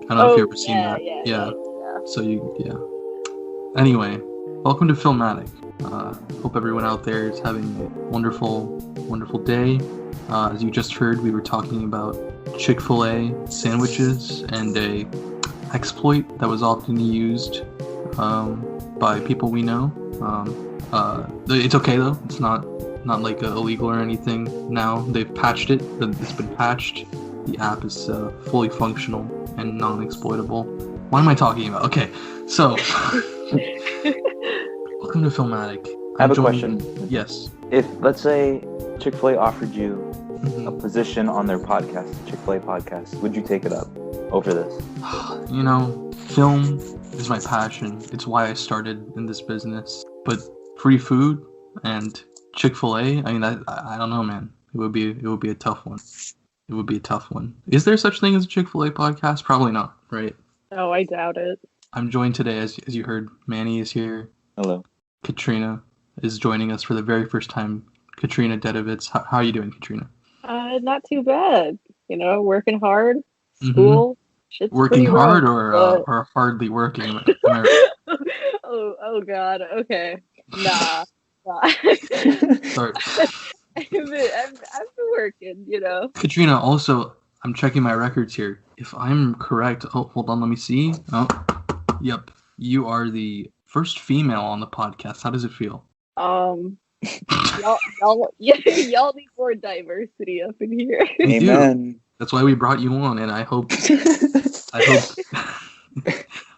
I don't know if you've ever seen yeah, that. yeah. So yeah. Anyway, welcome to Filmatic. Hope everyone out there is having a wonderful, wonderful day. As you just heard, we were talking about Chick-fil-A sandwiches and a exploit that was often used by people we know. It's okay though. It's not like illegal or anything. Now they've patched it. It's been patched. The app is fully functional and non-exploitable. What am I talking about? Okay, so welcome to Filmatic. I have a question. Yes. If, let's say, Chick-fil-A offered you Mm-hmm. a position on their podcast, Chick-fil-A podcast, would you take it up over this? You know, film is my passion. It's why I started in this business. But free food and Chick-fil-A, I mean, I don't know, man. It would be a tough one. It would be a tough one. Is there such thing as a Chick-fil-A podcast? Probably not, right? Oh, I doubt it. I'm joined today, as you heard, Manny is here. Hello. Katrina is joining us for the very first time. Katrina Dedovets. How are you doing, Katrina? Not too bad. You know, working hard. Mm-hmm. School. Shit's Working pretty hard rough, or hardly working? Am I right? oh God. Okay. Nah. Sorry. I've been working. You know. Katrina, also, I'm checking my records here. If I'm correct, hold on, let me see. Oh, yep. You are the first female on the podcast. How does it feel? Y'all need more diversity up in here. We Amen. do. That's why we brought you on, and I hope.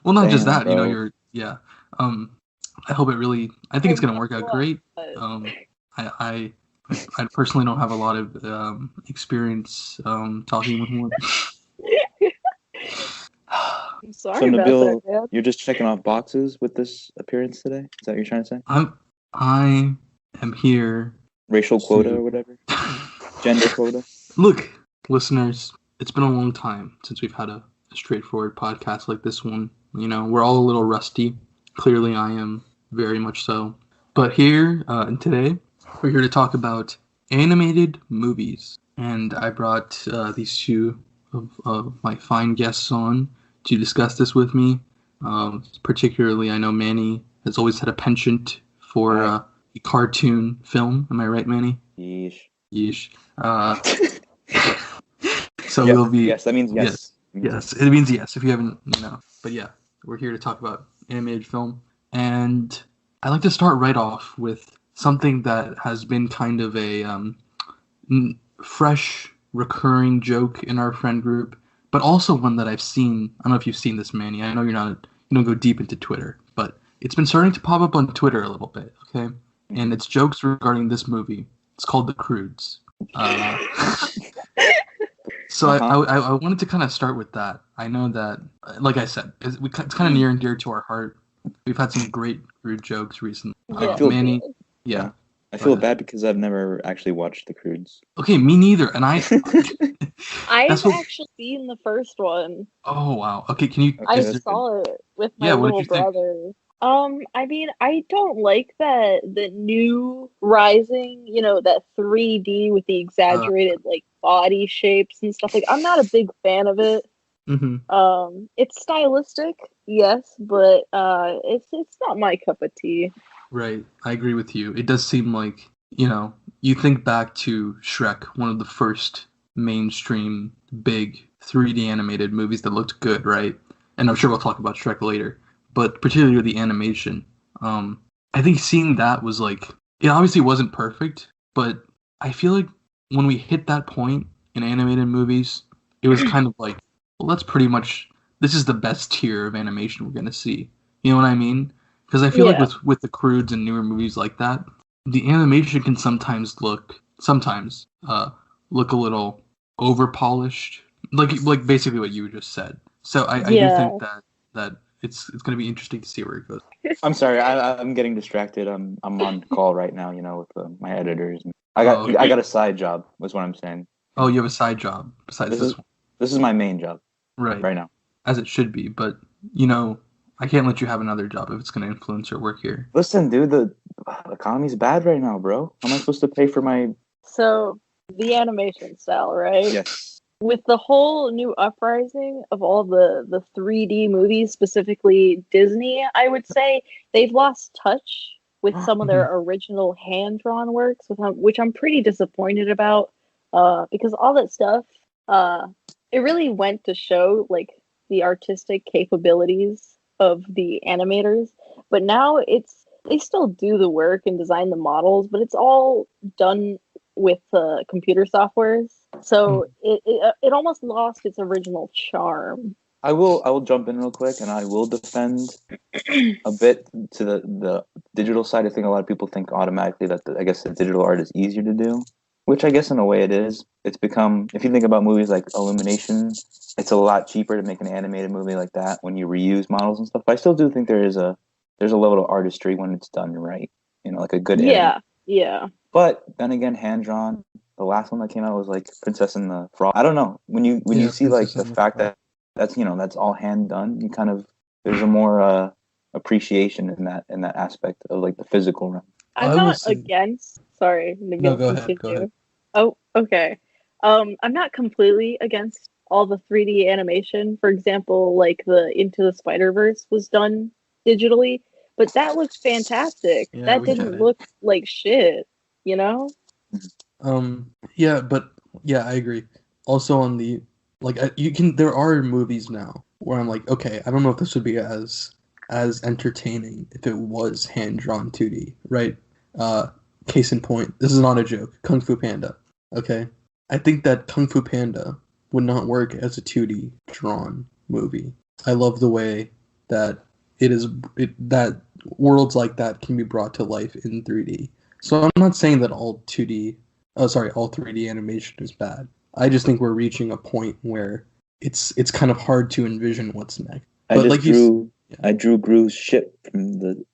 Well, not just that. Bro. You know, I hope it really. I think it's gonna work out great. I personally don't have a lot of experience talking with women. I'm sorry So, about Nabil, that, man. you're just checking off boxes with this appearance today? Is that what you're trying to say? I am here. Racial quota or whatever? Gender quota? Look, listeners, it's been a long time since we've had a straightforward podcast like this one. You know, we're all a little rusty. Clearly, I am very much so. But here, and today, we're here to talk about animated movies. And I brought these two of my fine guests on to discuss this with me. Particularly, I know Manny has always had a penchant for a cartoon film. Am I right, Manny? Yeesh. So yes, we'll be... Yes, that means yes. Yes, it means yes, if you haven't, But yeah, we're here to talk about animated film. And I'd like to start right off with something that has been kind of a fresh, recurring joke in our friend group, but also one that I've seen. I don't know if you've seen this, Manny. I know you don't go deep into Twitter, but it's been starting to pop up on Twitter a little bit, okay? And it's jokes regarding this movie. It's called The Croods. So I wanted to kind of start with that. I know that, like I said, it's kind of near and dear to our heart. We've had some great Crude jokes recently. Manny, yeah. I feel bad because I've never actually watched The Croods. Okay, me neither. And I've actually seen the first one. Oh wow. Okay, can you? I saw it with my little brother. I mean, I don't like the new Rising, that 3D with the exaggerated body shapes and stuff. I'm not a big fan of it. Mm-hmm. It's stylistic, yes, but it's not my cup of tea. Right, I agree with you. It does seem like, you think back to Shrek, one of the first mainstream big 3D animated movies that looked good, right? And I'm sure we'll talk about Shrek later. But particularly the animation, I think seeing that was it obviously wasn't perfect, but I feel like when we hit that point in animated movies, it was kind of well, that's pretty much, this is the best tier of animation we're going to see. You know what I mean? Because I feel like with the Croods and newer movies like that, the animation can sometimes look a little over-polished, like basically what you just said. So I do think that it's going to be interesting to see where it goes. I'm sorry, I'm getting distracted. I'm on call right now, with my editors. I got a side job, was what I'm saying. Oh, you have a side job besides this one? This is my main job. Right now. As it should be, but, I can't let you have another job if it's going to influence your work here. Listen, dude, the economy's bad right now, bro. How am I supposed to pay for my... So, the animation style, right? Yes. with the whole new uprising of all the 3D movies, specifically Disney, I would say they've lost touch with some of their original hand-drawn works, which I'm pretty disappointed about, because all that stuff, it really went to show like the artistic capabilities of the animators. But now they still do the work and design the models, but it's all done with computer softwares. So it almost lost its original charm. I will jump in real quick, and I will defend a bit to the digital side. I think a lot of people think automatically that I guess the digital art is easier to do, which I guess in a way it is. It's become, if you think about movies like Illumination, it's a lot cheaper to make an animated movie like that when you reuse models and stuff. But I still do think there's a level of artistry when it's done right. You know, like a good yeah. But then again, hand drawn. The last one that came out was like Princess and the Frog. I don't know, when you see like the fact that that's all hand done, you kind of, there's a more appreciation in that aspect of like the physical realm. I'm not against. Sorry, no, go ahead. Oh, okay. I'm not completely against all the 3D animation. For example, like the Into the Spider-Verse was done digitally, but that looks fantastic. Yeah, that didn't look like shit, you know? Yeah, but yeah, I agree. Also on the there are movies now where I'm like, okay, I don't know if this would be as entertaining if it was hand drawn 2D, right? Case in point, this is not a joke. Kung Fu Panda. Okay, I think that Kung Fu Panda would not work as a 2D drawn movie. I love the way that that worlds like that can be brought to life in 3D. So I'm not saying that all 3D animation is bad. I just think we're reaching a point where it's kind of hard to envision what's next. I drew Gru's ship from the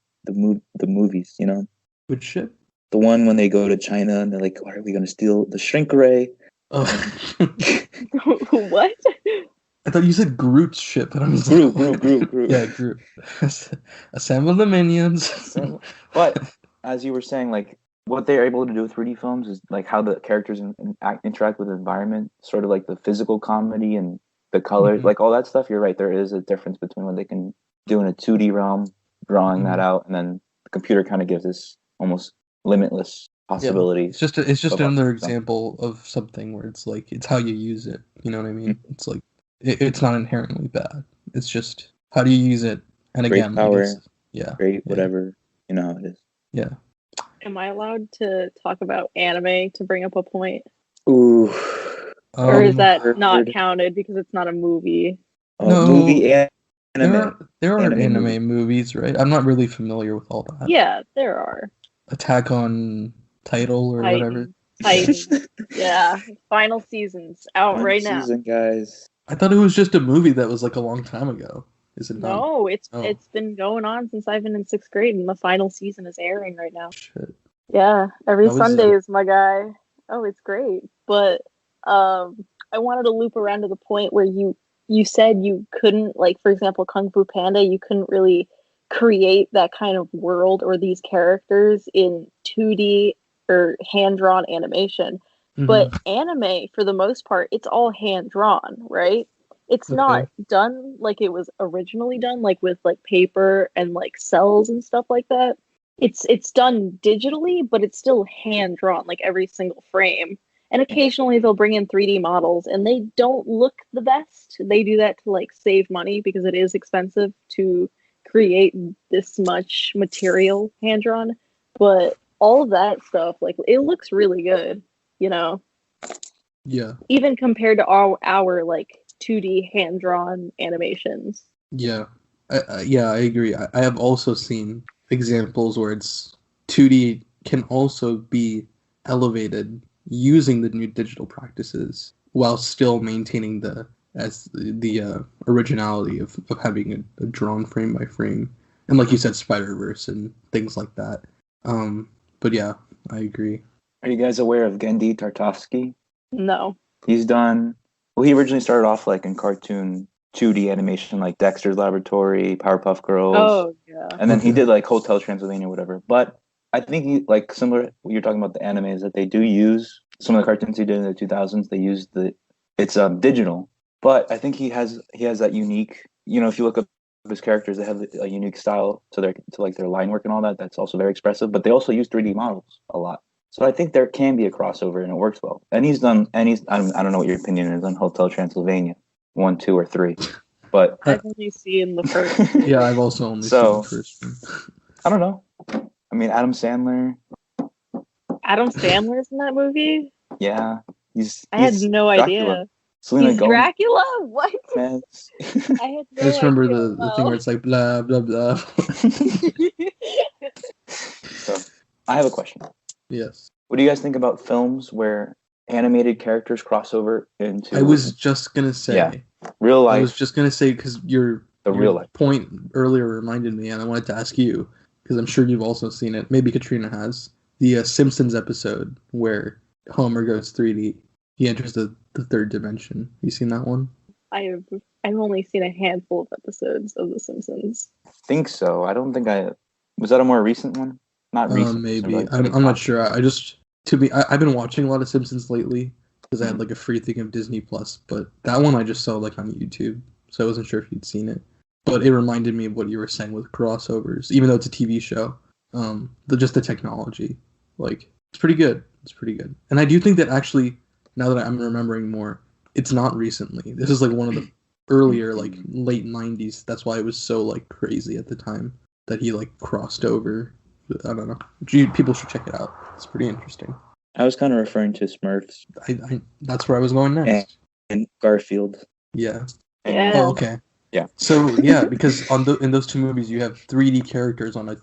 movies, you know. Which ship? The one when they go to China and they're like, "Are we going to steal the shrink ray?" What? I thought you said Groot's ship, but I'm Groot. Yeah, Groot. Assemble the minions. But as you were saying, like what they're able to do with 3D films is like how the characters interact with the environment, sort of like the physical comedy and the colors, like all that stuff. You're right. There is a difference between what they can do in a 2D realm, drawing that out, and then the computer kind of gives this almost limitless possibilities. Yeah. It's just another example of something where it's like, it's how you use it. You know what I mean? It's like, it's not inherently bad. It's just, how do you use it? And great again, power, great whatever, you know how it is. Yeah. Am I allowed to talk about anime to bring up a point? Ooh. Or is that not counted because it's not a movie? No, movie anime. There are anime movies, right? I'm not really familiar with all that. Yeah, there are. Attack on Title or whatever. Titan. Yeah, final season's out right now. Season, guys. I thought it was just a movie that was like a long time ago. Is it not? No, it's been going on since I've been in 6th grade, and the final season is airing right now. Shit. Yeah, every Sundays, my guy. Oh, it's great. But I wanted to loop around to the point where you said you couldn't, like, for example, Kung Fu Panda, you couldn't really create that kind of world or these characters in 2D or hand-drawn animation. But anime, for the most part, it's all hand-drawn, right? It's not done like it was originally done, like with like paper and like cells and stuff like that. It's done digitally, but it's still hand drawn, like every single frame. And occasionally they'll bring in 3D models, and they don't look the best. They do that to like save money because it is expensive to create this much material hand drawn. But all of that stuff, like, it looks really good, you know. Yeah. Even compared to our like 2D hand-drawn animations. Yeah. I agree. I have also seen examples where it's 2D can also be elevated using the new digital practices while still maintaining the originality of having a drawn frame by frame. And like you said, Spider-Verse and things like that. But yeah, I agree. Are you guys aware of Genndy Tartakovsky? No. He's done... Well, he originally started off like in cartoon 2D animation, like Dexter's Laboratory, Powerpuff Girls. Oh, yeah. And then he did like Hotel Transylvania, whatever. But I think he, like, similar what you're talking about the anime, is that they do use some of the cartoons he did in the 2000s. They used the It's digital, but I think he has that unique. If you look up his characters, they have a unique style to their line work and all that. That's also very expressive. But they also use 3D models a lot. So I think there can be a crossover and it works well. And I don't know what your opinion is on Hotel Transylvania 1, 2, or 3, but I've only seen the first. Yeah, I've also only seen the first one. I don't know. I mean, Adam Sandler's in that movie? Yeah. I had no Dracula. Idea. Selena He's Gomez. Dracula? What? I had no I just remember idea. the thing where it's like blah blah blah. So, I have a question. Yes. What do you guys think about films where animated characters cross over into? I was just gonna say. Real life. I was just gonna say because your real life point earlier reminded me, and I wanted to ask you because I'm sure you've also seen it. Maybe Katrina has the Simpsons episode where Homer goes 3D. He enters the third dimension. You seen that one? I've only seen a handful of episodes of The Simpsons. I think so. I don't think was that a more recent one? Not recent. Maybe. I'm not sure. I've been watching a lot of Simpsons lately because I had like a free thing of Disney Plus, but that one I just saw like on YouTube, so I wasn't sure if you'd seen it. But it reminded me of what you were saying with crossovers, even though it's a TV show. Just the technology, like it's pretty good. It's pretty good, and I do think that actually, now that I'm remembering more, it's not recently. This is like one of the earlier, like late '90s. That's why it was so like crazy at the time that he like crossed over. I don't know. People should check it out. It's pretty interesting. I was kind of referring to Smurfs. That's where I was going next. And Garfield. Yeah. Yeah. Oh, okay. Yeah. So yeah, because in those two movies you have 3D characters on a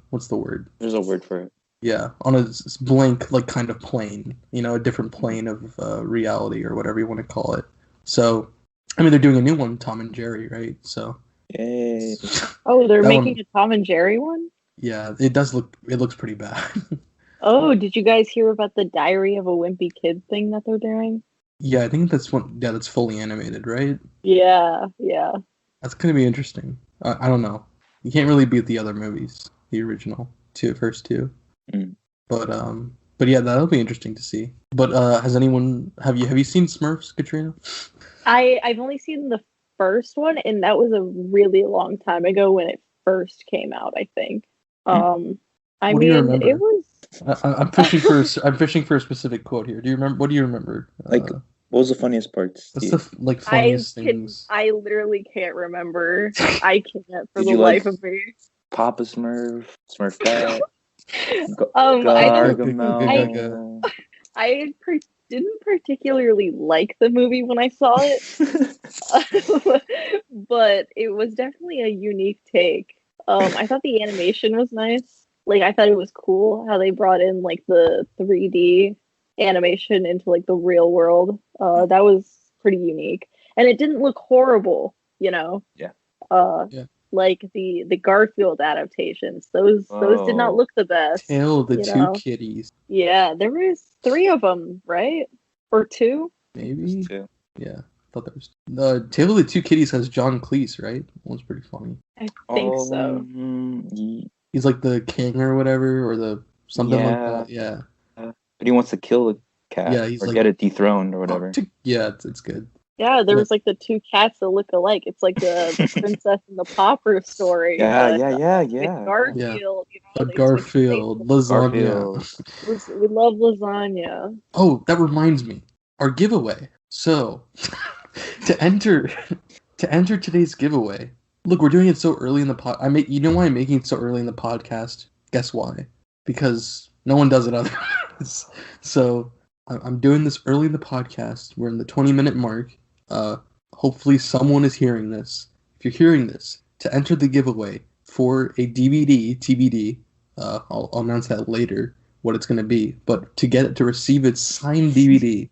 what's the word? There's a word for it. Yeah, on a blank like kind of plane, a different plane of reality or whatever you want to call it. So, I mean, they're doing a new one, Tom and Jerry, right? So. Yay. Oh, they're making a Tom and Jerry one? Yeah, it looks pretty bad. Oh, did you guys hear about the Diary of a Wimpy Kid thing that they're doing? Yeah, I think that's one. Yeah, that's fully animated, right? Yeah. That's gonna be interesting. I don't know. You can't really beat the other movies, the original first two. Mm. But yeah, that'll be interesting to see. But have you seen Smurfs, Katrina? I've only seen the first one, and that was a really long time ago when it first came out, I think. I what do you mean, remember? it was. I'm fishing for a specific quote here. What do you remember? Like, what was the funniest parts? What's the funniest things? I literally can't remember. I can't for the you life of me. Papa Smurf, Smurf Cat, I didn't particularly like the movie when I saw it, but it was definitely a unique take. I thought the animation was nice. Like, I thought it was cool how they brought in like the 3D animation into like the real world. That was pretty unique, and it didn't look horrible. Yeah. Like the Garfield adaptations, those did not look the best. Tale of the Two Kitties. Yeah, there was 3 of them, right? Or 2? Maybe. 2. Yeah, I thought there was. The Tale of the Two Kitties has John Cleese, right? That one's pretty funny. I think so. He's like the king or whatever, or the something like that. Yeah. But he wants to kill the cat. Yeah, he's or like, get it dethroned or whatever. Yeah, it's good. Yeah, there was like the 2 cats that look alike. It's like the Princess and the Pauper story. Yeah. Garfield, Garfield, lasagna. We love lasagna. Oh, that reminds me, our giveaway. So, to enter today's giveaway. Look, we're doing it so early in the you know why I'm making it so early in the podcast? Guess why? Because no one does it otherwise. So I'm doing this early in the podcast. We're in the 20-minute mark. Hopefully someone is hearing this. If you're hearing this, to enter the giveaway for a DVD, TBD, I'll announce that later, what it's going to be. But to receive its signed DVD,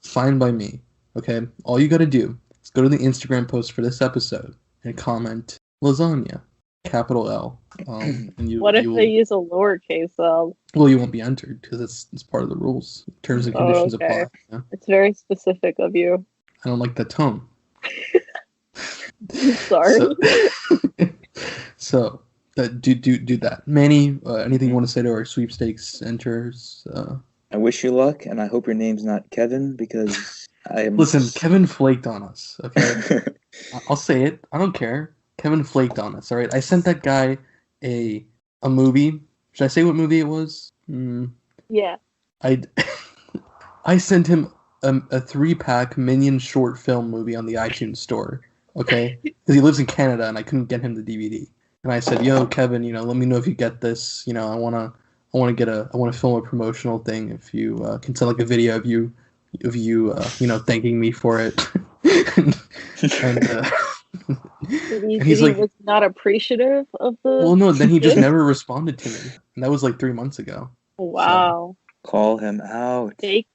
signed by me, okay? All you got to do is go to the Instagram post for this episode and comment lasagna, capital L. And what if they use a lowercase L? Well, you won't be entered because it's part of the rules. Terms and conditions apply. Yeah? It's very specific of you. I don't like that tone. Sorry. So do that. Manny, anything you want to say to our sweepstakes enters? I wish you luck, and I hope your name's not Kevin, because Listen, Kevin flaked on us, okay? I'll say it. I don't care. Kevin flaked on us, all right? I sent that guy a movie. Should I say what movie it was? Yeah. I sent him a 3-pack Minion short film movie on the iTunes store, okay? Because he lives in Canada and I couldn't get him the DVD. And I said, "Yo, Kevin, let me know if you get this. I wanna film a promotional thing. If you can send like a video of you, thanking me for it." and he's like, was not appreciative of the. Well, no, then he just never responded to me, and that was like 3 months ago. Wow. So, call him out. Fake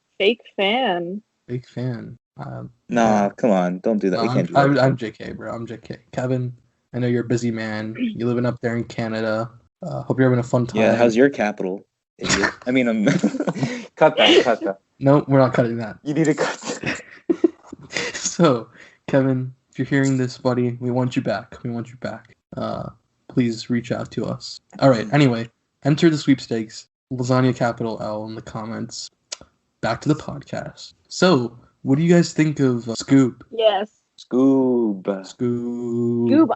fan. Fake fan. Nah, come on, don't do that. No, I'm JK, bro. I'm JK. Kevin, I know you're a busy man. You're living up there in Canada. Hope you're having a fun time. Yeah, how's your capital? I mean, cut that. No, we're not cutting that. You need to cut that. So, Kevin, if you're hearing this, buddy, we want you back. Please reach out to us. All right, anyway, enter the sweepstakes. Lasagna capital L in the comments. Back to the podcast. So, what do you guys think of Scoob? Yes. Scoob.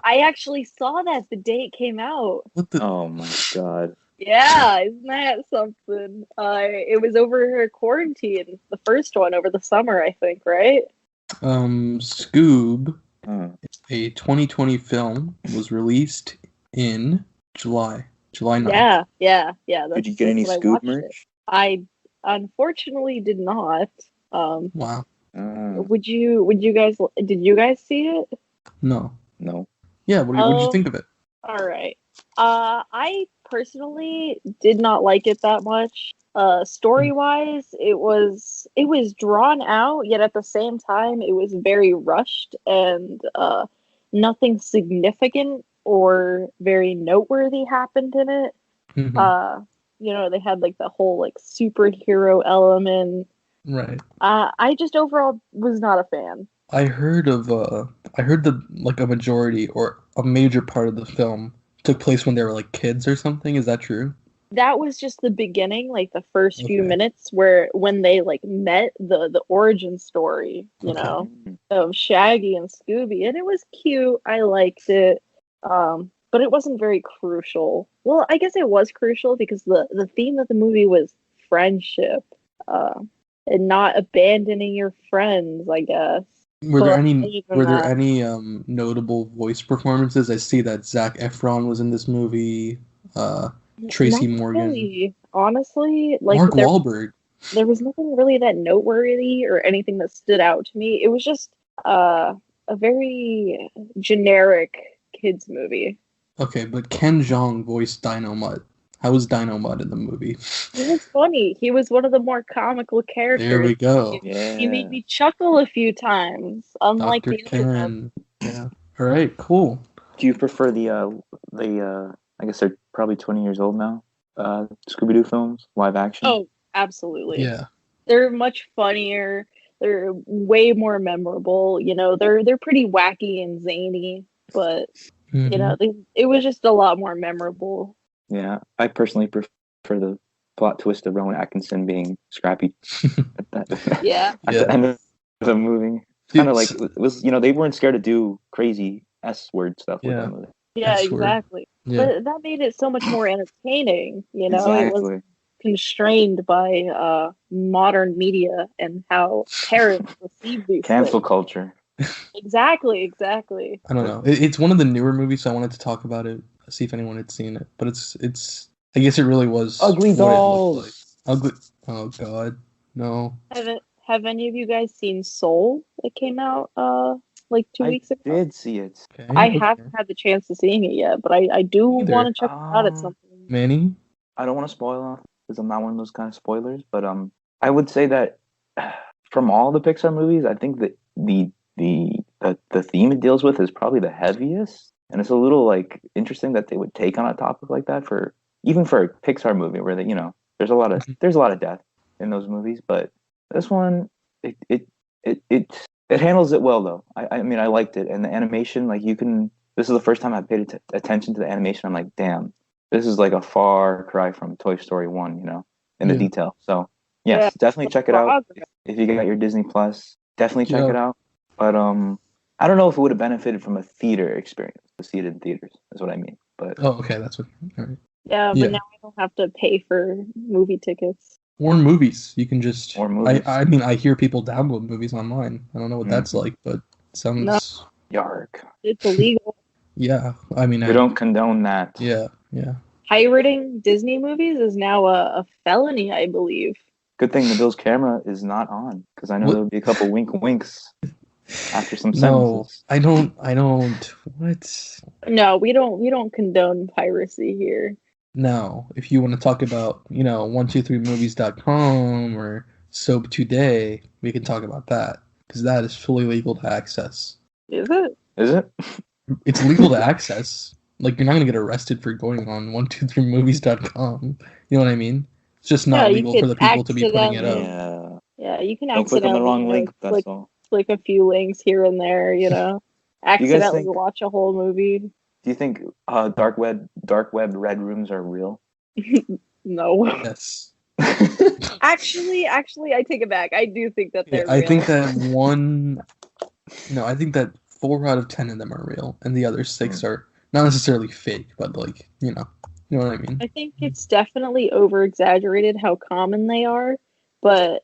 I actually saw that the day it came out. What the? Oh my god. Yeah, isn't that something? It was over quarantine, the first one over the summer, I think, right? Scoob, a 2020 film, was released in July 9th. Yeah. Did you get any Scoob merch? I unfortunately did not. Wow. Did you guys see it? No. Yeah, what did you think of it? All right. I personally did not like it that much. Story-wise, it was drawn out, yet at the same time, it was very rushed and nothing significant or very noteworthy happened in it. Mm-hmm. They had like the whole like superhero element. Right. I just overall was not a fan. I heard that like a majority or a major part of the film took place when they were like kids or something. Is that true? That was just the beginning, like the first few minutes when they like met the origin story, of Shaggy and Scooby, and it was cute. I liked it. But it wasn't very crucial. Well, I guess it was crucial because the theme of the movie was friendship, and not abandoning your friends, I guess. Were there any notable voice performances? I see that Zac Efron was in this movie. Tracy Morgan. Really. Honestly, like Mark Wahlberg. There was nothing really that noteworthy or anything that stood out to me. It was just a very generic kids movie. Okay, but Ken Jeong voiced Dino Mutt. How was Dino Mutt in the movie? He was funny. He was one of the more comical characters. There we go. He made me chuckle a few times, unlike Dr. the other Ken. Yeah. All right. Cool. Do you prefer the I guess they're probably 20 years old now, Scooby-Doo films, live action? Oh, absolutely. Yeah. They're much funnier. They're way more memorable. They're pretty wacky and zany, but it was just a lot more memorable. Yeah, I personally prefer the plot twist of Rowan Atkinson being Scrappy at the end of the movie. Kind of like it was, they weren't scared to do crazy S-word stuff with that movie. Yeah, S-word. exactly. Yeah. But that made it so much more entertaining. Exactly. It was constrained by modern media and how parents receive these cancel things. Culture. Exactly. I don't know. It's one of the newer movies, so I wanted to talk about it, see if anyone had seen it. But it's. I guess it really was ugly dolls. Ugly. Oh God, no. Have any of you guys seen Soul? That came out like 2 weeks ago. I did see it. Okay. I haven't had the chance to seeing it yet, but I do want to check it out at some point. Manny? I don't want to spoil because I'm not one of those kind of spoilers, but I would say that from all the Pixar movies, I think that the theme it deals with is probably the heaviest, and it's a little like interesting that they would take on a topic like that for a Pixar movie where there's a lot of death in those movies, but this one it handles it well, though. I mean, I liked it. And the animation, this is the first time I paid attention to the animation. I'm like, damn, this is like a far cry from Toy Story 1, in the detail. So, yes, definitely check it out. If you got your Disney Plus, definitely check it out. But I don't know if it would have benefited from a theater experience to see it in theaters. Is what I mean. But okay, that's what. All right. Yeah, but now I don't have to pay for movie tickets. Or movies. You can just. Or movies. I mean, I hear people download movies online. I don't know what that's like, but it sounds. Yark. It's illegal. Yeah, I mean, we don't condone that. Yeah. Pirating Disney movies is now a felony, I believe. Good thing the Bill's camera is not on, because I know there would be a couple winks after some sentences. No, I don't. What? No, we don't condone piracy here. No, if you want to talk about, 123movies.com or Soap Today, we can talk about that, because that is fully legal to access. Is it? Is it? It's legal to access. Like, you're not going to get arrested for going on 123movies.com. You know what I mean? It's just not legal for the people to be putting it up. Yeah, you can don't click on the wrong link, that's all. Click a few links here and there, accidentally watch a whole movie. Do you think dark web red rooms are real? No. Yes. Actually, I take it back. I do think that they're real. I think that I think that 4 out of 10 of them are real, and the other 6 are not necessarily fake, but like, you know what I mean? I think it's definitely over-exaggerated how common they are, I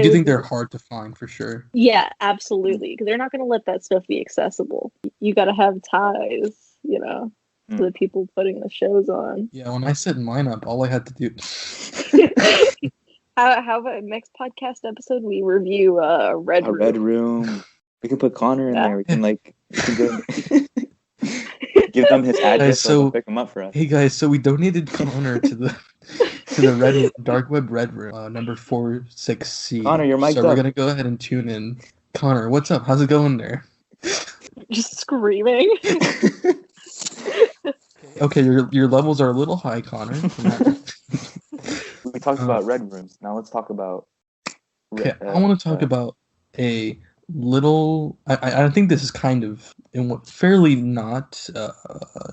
do think they're hard to find for sure. Yeah, absolutely, because they're not going to let that stuff be accessible. You got to have ties, to the people putting the shows on. Yeah, when I set mine up, all I had to do. How about next podcast episode we review a red room? We can put Connor in there. We can give them his address so pick him up for us. Hey guys, so we donated Connor to the dark web red room, number 46C. Connor, you're mic'd up. So we're gonna go ahead and tune in. Connor, what's up? How's it going there? Just screaming. Okay, your levels are a little high, Connor. We talked about red rooms. Now let's talk about. I want to talk about a little. I think this is kind of fairly not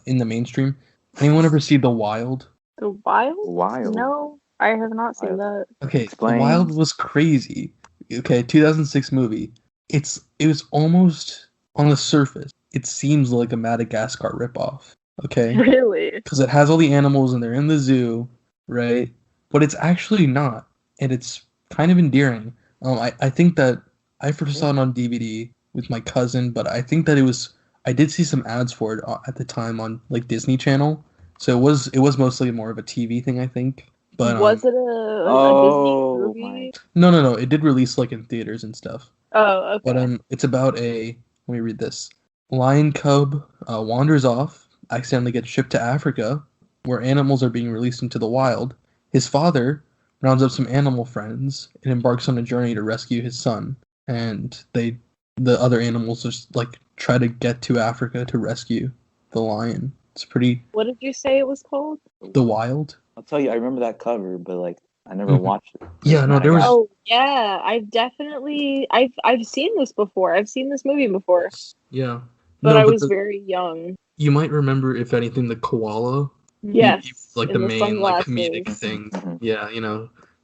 in the mainstream. Anyone ever see The Wild? The Wild? No, I have not seen that. Okay, Explain. The Wild was crazy. Okay, 2006 movie. It was almost on the surface. It seems like a Madagascar ripoff. Okay. Really? Because it has all the animals and they're in the zoo, right? But it's actually not, and it's kind of endearing. I think that I first saw it on DVD with my cousin, but I think that I did see some ads for it at the time on like Disney Channel, so it was mostly more of a TV thing, I think. But was it a Disney movie? No, it did release like in theaters and stuff. Oh, okay. But it's about let me read this. Lion cub wanders off, accidentally gets shipped to Africa, where animals are being released into the wild. His father rounds up some animal friends and embarks on a journey to rescue his son. And the other animals just like try to get to Africa to rescue the lion. It's pretty. What did you say it was called? The Wild. I'll tell you, I remember that cover, but like I never watched it. Yeah, no, there was. Oh yeah, I've seen this before. I've seen this movie before. Yeah. But I was very young. You might remember, if anything, the koala. Yes. He like the main like comedic thing. Yeah,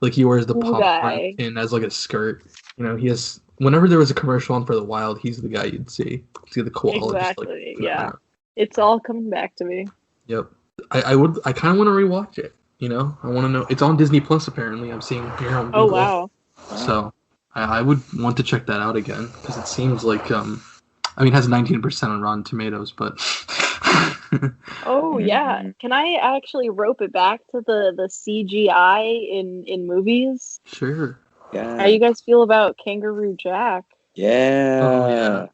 like he wears the popcorn pin as like a skirt. He has. Whenever there was a commercial on for The Wild, he's the guy you'd see. See the koala. Exactly. Just, yeah. It's all coming back to me. Yep. I kind of want to rewatch it. I want to know. It's on Disney Plus apparently. I'm seeing here on Google. Oh wow. So I would want to check that out again, because it seems like it has 19% on Rotten Tomatoes, but. Oh yeah. Can I actually rope it back to the CGI in movies? Sure. Yeah. How you guys feel about Kangaroo Jack? Yeah. Oh yeah.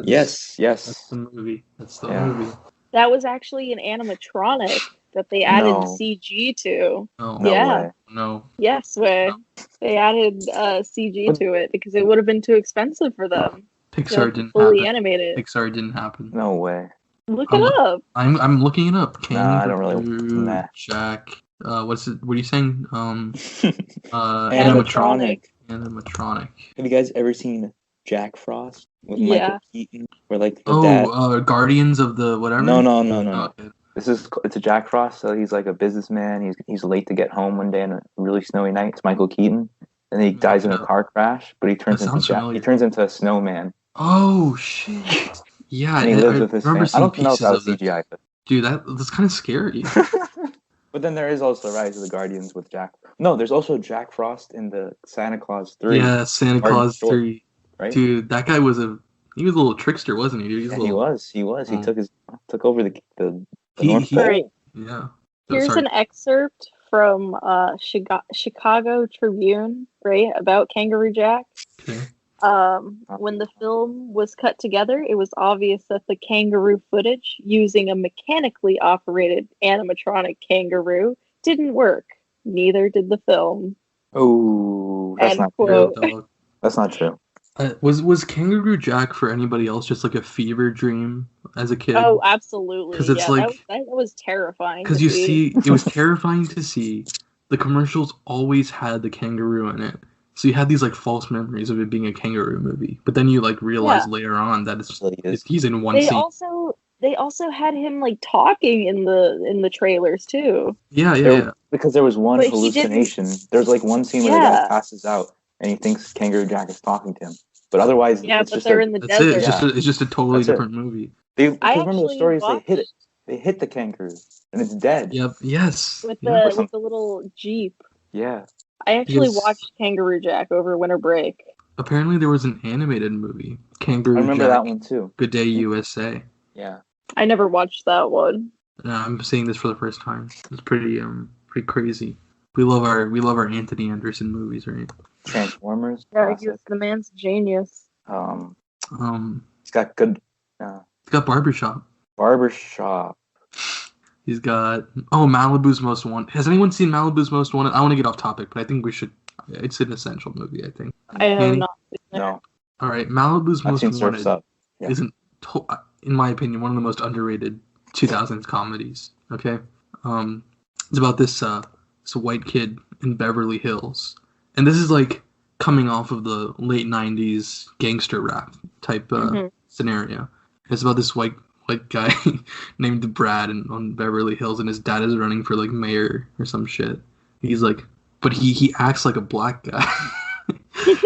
Yes. That's the movie. Movie. That was actually an animatronic that they added CG to. No way. No. Yes way. No. They added CG to it because it would have been too expensive for them. Pixar didn't fully animated. Pixar didn't happen. No way. Look it up. I'm looking it up. I don't really. Jack. What's it? What are you saying? Animatronic. Have you guys ever seen Jack Frost with Michael Keaton? Where like the dad... Guardians of the whatever. No. Oh, okay. It's a Jack Frost. So he's like a businessman. He's late to get home one day on a really snowy night. It's Michael Keaton. and he dies in a car crash, but he turns into Jack. He turns into a snowman. Oh shit! Yeah, and he lives with his family. I don't know if that was CGI. Dude, that's kind of scary. But then there is also Rise of the Guardians with Jack. No, there's also Jack Frost in the Santa Claus 3. Yeah, Santa Claus 3. Right? Dude, that guy was a little trickster, wasn't he? Dude? He was. He took over the North Pole. Right. Yeah. Here's an excerpt from Chicago Tribune, right, about Kangaroo Jack. Okay. When the film was cut together, it was obvious that the kangaroo footage using a mechanically operated animatronic kangaroo didn't work. Neither did the film. Oh, that's not true. That's not true. Was Kangaroo Jack for anybody else just like a fever dream as a kid? Oh, absolutely. Because it's that was terrifying. Because it was terrifying to see. The commercials always had the kangaroo in it. So you had these like false memories of it being a kangaroo movie, but then you like realize later on that he's in one scene. They also had him like talking in the trailers too. Yeah. Because there was one hallucination. There's like one scene where the guy passes out and he thinks Kangaroo Jack is talking to him, but otherwise, they're in the desert. It's just a totally different movie. Remember the stories? They hit the kangaroo and it's dead. Yep. Yes. With the little jeep. Yeah. I actually watched Kangaroo Jack over winter break. Apparently there was an animated movie, Kangaroo Jack. I remember that one too. Good Day USA. Yeah. I never watched that one. I'm seeing this for the first time. It's pretty crazy. We love our Anthony Anderson movies, right? Transformers. Yeah, the man's genius. He's got good. He's got Barbershop. He's got Malibu's Most Wanted. Has anyone seen Malibu's Most Wanted? I want to get off topic, but I think we should. It's an essential movie, I think. I have not seen it. No. All right, Malibu's Most Wanted isn't, in my opinion, one of the most underrated 2000s comedies. Okay, it's about this white kid in Beverly Hills, and this is like coming off of the late 90s gangster rap type scenario. It's about this white guy named Brad on Beverly Hills, and his dad is running for like mayor or some shit. He's like, but he acts like a black guy,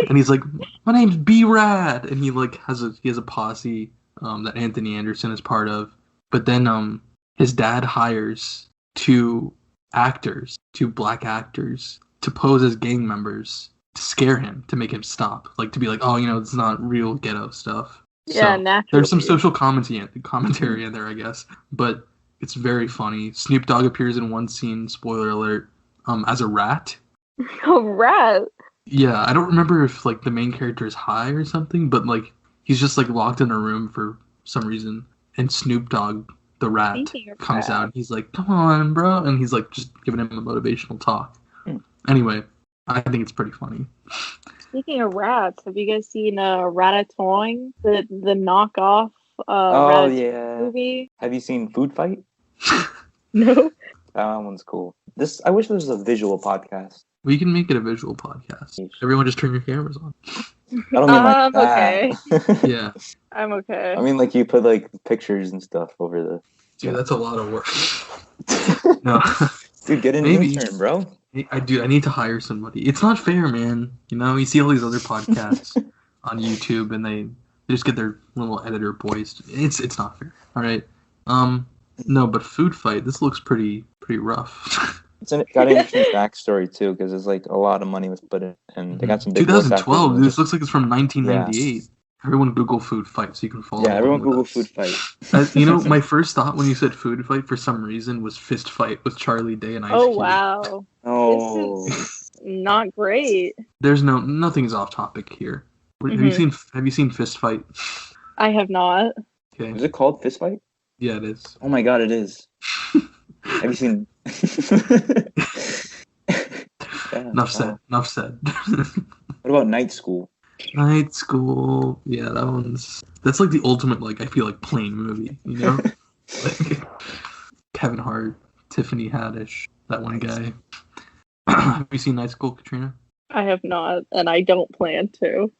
and he's like, my name's B-Rad, and he like has a posse that Anthony Anderson is part of. But then his dad hires two black actors to pose as gang members to scare him, to make him stop, like to be like, it's not real ghetto stuff. Yeah, naturally. There's some social commentary in there, I guess, but it's very funny. Snoop Dogg appears in one scene, spoiler alert, as a rat. A rat? Yeah, I don't remember if like the main character is high or something, but like he's just like locked in a room for some reason, and Snoop Dogg, the rat, comes out. He's like, "Come on, bro," and he's like just giving him a motivational talk. Anyway, I think it's pretty funny. Speaking of rats, have you guys seen Ratatouille, the knockoff movie? Have you seen Food Fight? No. That one's cool. I wish there was a visual podcast. We can make it a visual podcast. Everyone just turn your cameras on. I don't mean like that. Okay. Yeah. I'm okay. I mean like you put like pictures and stuff over the... Dude, that's a lot of work. No. Dude, get an intern, bro. I need to hire somebody. It's not fair, man. You see all these other podcasts on YouTube, and they just get their little editor boys. It's not fair. All right. No, but Food Fight. This looks pretty rough. It's got an interesting backstory too, because there's like a lot of money was put in, and they got some big. 2012. This looks like it's from 1998. Yeah. Everyone Google Food Fight so you can follow. Yeah, everyone Google Food Fight. My first thought when you said Food Fight for some reason was Fist Fight with Charlie Day and Ice Cube. Oh wow! Oh, this is not great. There's nothing's off topic here. Mm-hmm. Have you seen Fist Fight? I have not. Okay. Is it called Fist Fight? Yeah, it is. Oh my god, it is. Have you seen? Enough said. What about Night School? Night School, yeah, that's like the ultimate, like, I feel like plain movie, like Kevin Hart, Tiffany Haddish, that one guy. Have you seen Night School, Katrina? I have not, and I don't plan to.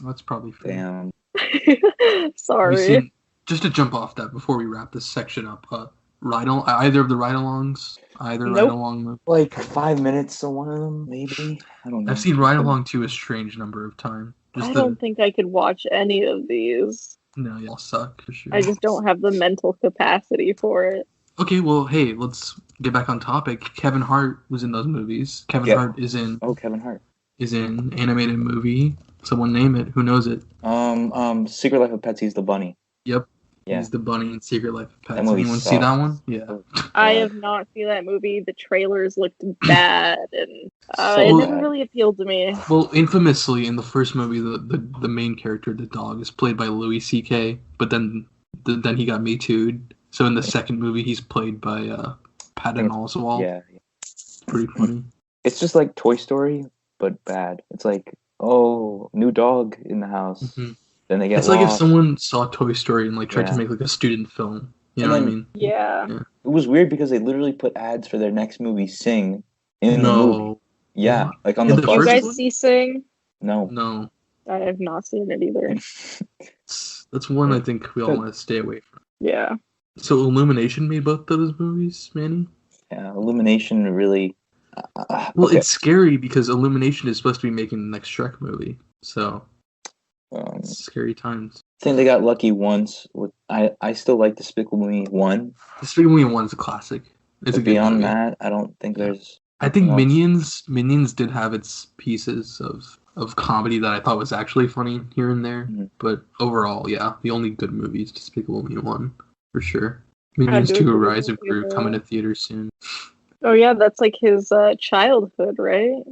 That's probably fair. Damn. Sorry. Just to jump off that before we wrap this section up, either of the ride-alongs? Either Nope. ride-along movie? Like 5 minutes to one of them, maybe. I don't know. I've seen ride-along to a strange number of times. I don't think I could watch any of these. No, y'all suck for sure. I just don't have the mental capacity for it. Okay, well, hey, let's get back on topic. Kevin Hart was in those movies. Kevin Hart is in. Oh, Kevin Hart is in animated movie. Someone name it. Who knows it? Secret Life of Pets. He's the bunny. Yep. Yeah. He's the bunny in Secret Life of Pets. Anyone see that one? Yeah. I have not seen that movie. The trailers looked bad, and it didn't really appeal to me. Well, infamously, in the first movie, the main character, the dog, is played by Louis C.K., but then he got Me Too'd. So in the second movie, he's played by Patton Oswalt. Yeah. Pretty funny. It's just like Toy Story, but bad. It's like, oh, new dog in the house. Mm-hmm. Then they get It's lost. like if someone saw Toy Story and like tried to make like a student film. You know what I mean? Yeah. It was weird because they literally put ads for their next movie, Sing, in the movie. Yeah, like on the bus. You guys see Sing? No. I have not seen it either. That's one I think we all want to stay away from. Yeah. So Illumination made both those movies, Manny? Yeah, Illumination really... well, it's scary because Illumination is supposed to be making the next Shrek movie. So, scary times. I think they got lucky once. I still like Despicable Me 1. Despicable Me 1 is a classic. It's a beyond movie. that, I don't think there's... I think Minions did have its pieces of comedy that I thought was actually funny here and there. Mm-hmm. But overall, yeah, the only good movie is Despicable Me 1, for sure. Minions 2: Rise of Gru coming to theaters soon. Oh yeah, that's like his childhood, right?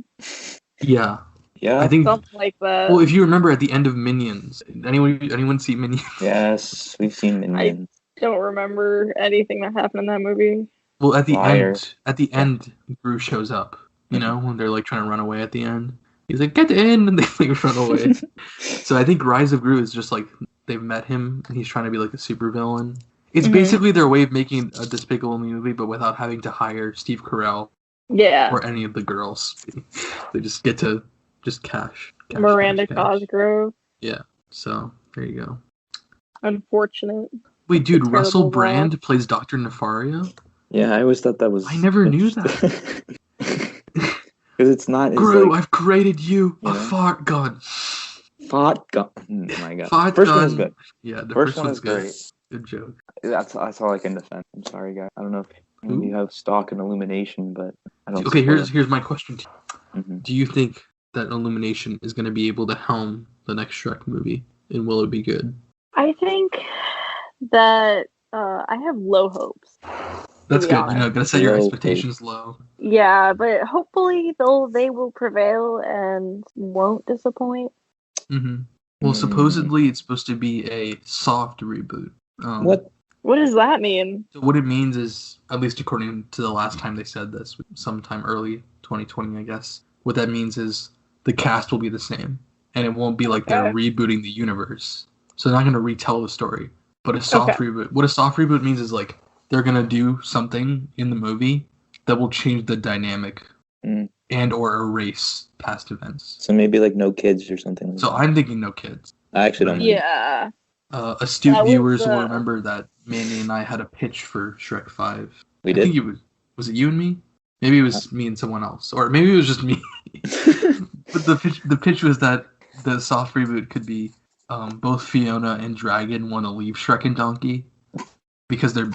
Yeah. Yeah. I think something like that. Well, if you remember at the end of Minions, anyone see Minions? Yes, we've seen Minions. I don't remember anything that happened in that movie. Well, at the end, Gru shows up. You know, when they're like trying to run away at the end. He's like, "Get in!" and they like run away. So I think Rise of Gru is just like they've met him and he's trying to be like a supervillain. It's basically their way of making a Despicable Me movie, but without having to hire Steve Carell. Yeah. Or any of the girls. They just get to cash. Miranda Cosgrove. Yeah. So there you go. Unfortunate. Wait, dude, Russell Brand plays Dr. Nefaria? Yeah, I always thought that was... I never knew that. Because it's not... Gru, I've created you a fart gun. Fart gun. Oh my god. Fart first gun. one is good. Yeah, the first one is good. Great. Good joke. That's all I can defend. I'm sorry, guys. I don't know if you have stock in Illumination, but I don't... Okay, here's my question to you. Mm-hmm. Do you think that Illumination is going to be able to helm the next Shrek movie? And will it be good? I think that I have low hopes. That's good. You know, gotta set your expectations low. Yeah, but hopefully they will prevail and won't disappoint. Mm-hmm. Well, supposedly it's supposed to be a soft reboot. What does that mean? So what it means is, at least according to the last time they said this, sometime early 2020, I guess, what that means is the cast will be the same. And it won't be like they're rebooting the universe. So they're not going to retell the story. But a soft reboot. What a soft reboot means is like they're going to do something in the movie that will change the dynamic and or erase past events. So maybe like no kids or something. So I'm thinking no kids. I actually don't know. Yeah. Astute viewers will remember that Manny and I had a pitch for Shrek 5. We did? I think was it you and me? Maybe it was me and someone else. Or maybe it was just me. But the pitch was that the soft reboot could be both Fiona and Dragon want to leave Shrek and Donkey because they're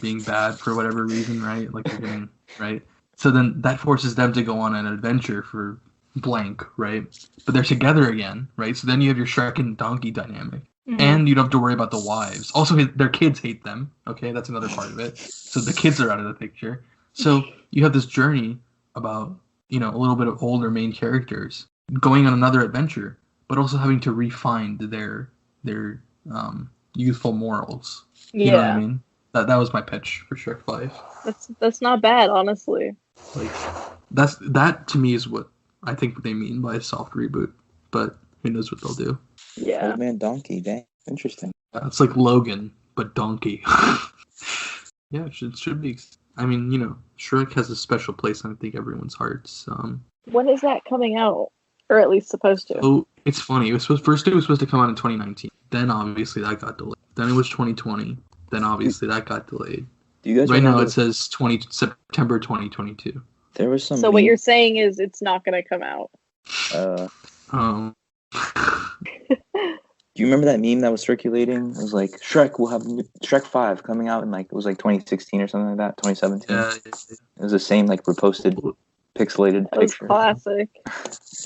being bad for whatever reason, right? Like they're getting right. So then that forces them to go on an adventure for blank, right? But they're together again, right? So then you have your Shrek and Donkey dynamic. Mm-hmm. And you don't have to worry about the wives. Also, their kids hate them. Okay, that's another part of it. So the kids are out of the picture. So you have this journey about, you know, a little bit of older main characters going on another adventure, but also having to refine their youthful morals. You know what I mean? That was my pitch for Shrek 5. That's not bad, honestly. Like that to me is what I think they mean by a soft reboot. But who knows what they'll do? Yeah. Old Man Donkey, dang. Interesting. It's like Logan, but donkey. Yeah, it should be. I mean, you know, Shrek has a special place in, I think, everyone's hearts. When is that coming out? Or at least supposed to? Oh, it's funny. It was supposed to come out in 2019. Then, obviously, that got delayed. Then it was 2020. Then, obviously, that got delayed. Do you guys right remember? Now it says September 2022. There was some. So what you're saying is it's not going to come out. Um. Do you remember that meme that was circulating? It was like Shrek will have Shrek 5 coming out in like it was like 2016 or something like that, 2017. Yeah. It was the same like reposted pixelated That was picture. classic.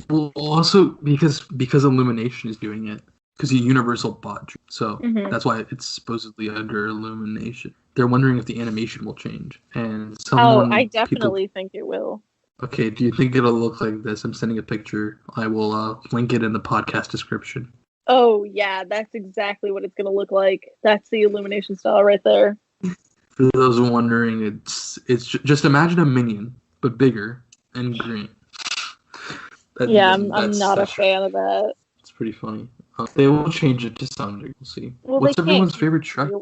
Well, also because Illumination is doing it, because Universal bought, so that's why it's supposedly under Illumination. They're wondering if the animation will change, and I definitely think it will. Okay, do you think it'll look like this? I'm sending a picture. I will link it in the podcast description. Oh yeah, that's exactly what it's gonna look like. That's the Illumination style right there. For those wondering, it's just imagine a minion but bigger and green. I'm not a fan of that. It's pretty funny. They will change it to some degree. We'll see. Well, what's everyone's favorite Shrek?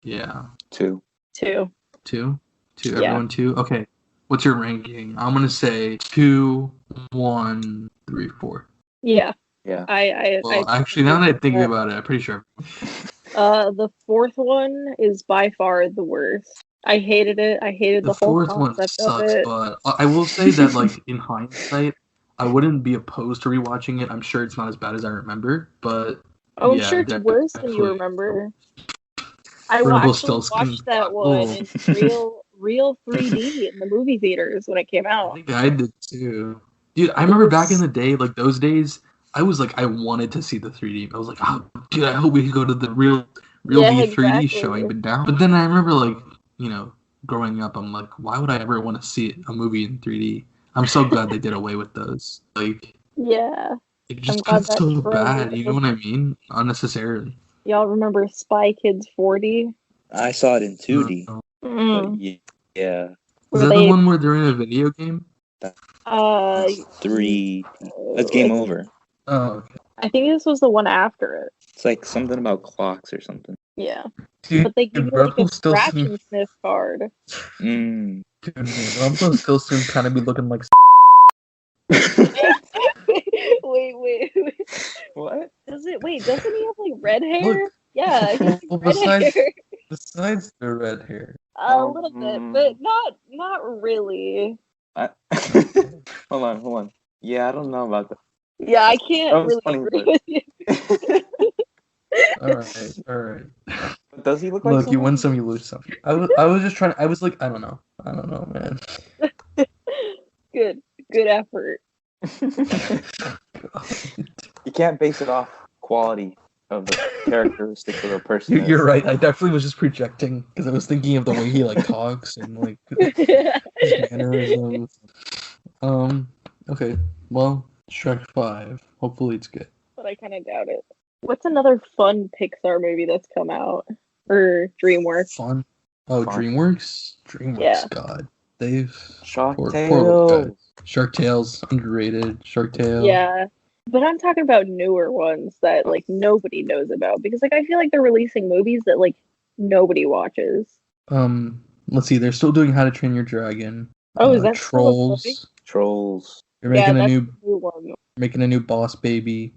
Yeah. 2. 2. 2? 2. Yeah. Everyone 2? Okay. What's your ranking? I'm gonna say 2, 1, 3, 4. Yeah. Yeah. Actually, now that I think about it, I'm pretty sure. The fourth one is by far the worst. I hated it. I hated the whole concept of it. But I will say that, like, in hindsight, I wouldn't be opposed to rewatching it. I'm sure it's not as bad as I remember, but I'm sure it's worse than you remember. I watched that one in real 3D in the movie theaters when it came out. I think I did too. Dude, I remember back in the day, like those days, I was like, I wanted to see the 3D. I was like, oh, dude, I hope we could go to the real V 3D showing. But then I remember, like, you know, growing up, I'm like, why would I ever want to see a movie in 3D? I'm so glad they did away with those. Like, yeah, it just got so bad. You know what I mean? Unnecessarily. Y'all remember Spy Kids 4D? I saw it in 2D. Yeah. Is that the one where they're in a video game? That's 3D. That's Game Over. Oh, okay. I think this was the one after it. It's like something about clocks or something. Yeah. Dude, but they give you like a scratch and sniff card. Dude, Rumpel still soon kind of be looking like. Wait. What? Doesn't he have like red hair? Look, yeah, red hair. Besides the red hair. A little bit, but not really. Hold on. Yeah, I don't know about that. Yeah, I can't really agree with you. All right. Does he look like? Look, you win some, you lose some. I was just trying. I was like, I don't know, man. Good effort. You can't base it off quality of the characteristics of a person. You're right. I definitely was just projecting because I was thinking of the way he like talks and like his mannerisms. Okay. Well, Shrek 5. Hopefully it's good. But I kind of doubt it. What's another fun Pixar movie that's come out? Or DreamWorks? Fun? Oh, fun. DreamWorks? DreamWorks, yeah. God. They've... Shark Tale. Shark Tale's underrated. Shark Tale. Yeah. But I'm talking about newer ones that, like, nobody knows about. Because, like, I feel like they're releasing movies that, like, nobody watches. Let's see. They're still doing How to Train Your Dragon. Oh, is that Trolls? They're making a new one. Making a new Boss Baby.